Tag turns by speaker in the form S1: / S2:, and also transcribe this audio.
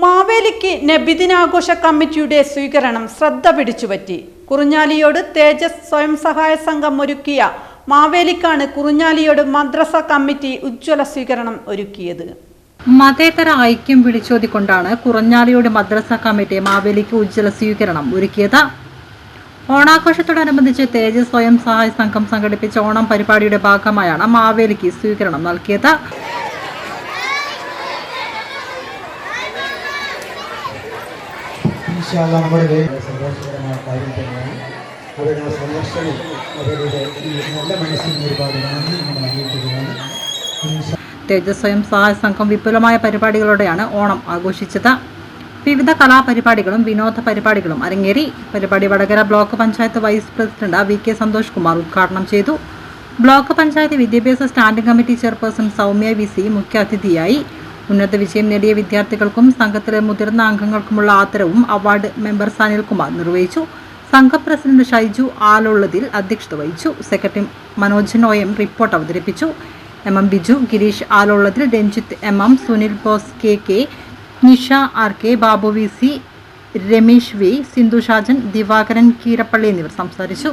S1: മാവേലിക്ക് നബിദിനാഘോഷ കമ്മിറ്റിയുടെ സ്വീകരണം ശ്രദ്ധ പിടിച്ചുപറ്റി. കുറുഞ്ഞാലിയോട് തേജസ് സ്വയം സഹായ സംഘം ഒരുക്കിയ മാവേലിക്കാണ് കുറുഞ്ഞാലിയോട് മദ്രസ കമ്മിറ്റി ഉജ്ജ്വല സ്വീകരണം ഒരുക്കിയത്.
S2: മതേതര ഐക്യം വിളിച്ചോതിക്കൊണ്ടാണ് കുറുഞ്ഞാലിയോട് മദ്രസ കമ്മിറ്റി മാവേലിക്ക് ഉജ്ജ്വല സ്വീകരണം ഒരുക്കിയത്. ഓണാഘോഷത്തോടനുബന്ധിച്ച് തേജസ് സ്വയം സഹായ സംഘം സംഘടിപ്പിച്ച ഓണം പരിപാടിയുടെ ഭാഗമായാണ് മാവേലിക്ക് സ്വീകരണം നൽകിയത്.
S3: നമ്മുടെ സന്തോഷകരമായ കാര്യം തന്നെയാണ്. അവരുടെ സന്ദർശനം അവരുടെ ഈ നല്ല മനസ്സിന് ഒരുപാട് നന്ദി നമ്മൾ അറിയിക്കുകയാണ്.
S2: തേജസ് സ്വയം സഹായ സംഘം വിപുലമായ പരിപാടികളോടെയാണ് ഓണം ആഘോഷിച്ചത്. വിവിധ കലാപരിപാടികളും വിനോദ പരിപാടികളും അരങ്ങേറി. പരിപാടി Vadakara block panchayat vice president VK Santhosh Kumar ഉദ്ഘാടനം ചെയ്തു. ബ്ലോക്ക് പഞ്ചായത്ത് വിദ്യാഭ്യാസ standing committee chairperson Soumya VC മുഖ്യാതിഥിയായി. ഉന്നത വിജയം നേടിയ വിദ്യാർത്ഥികൾക്കും സംഘത്തിലെ മുതിർന്ന അംഗങ്ങൾക്കുമുള്ള ആദരവും അവാർഡ് മെമ്പർ സനിൽകുമാർ നിർവഹിച്ചു. സംഘം പ്രസിഡന്റ് ഷൈജു ആലുള്ളതിൽ അധ്യക്ഷത വഹിച്ചു. സെക്രട്ടറി മനോജ് OM റിപ്പോർട്ട് അവതരിപ്പിച്ചു. MM Biju, Girish Alullathil, Ranjith MM, Sunil Bose KK, Nisha RK, Babu VC, Ramesh V, Sindhu Shajan, Divakaran Keerappally എന്നിവർ സംസാരിച്ചു.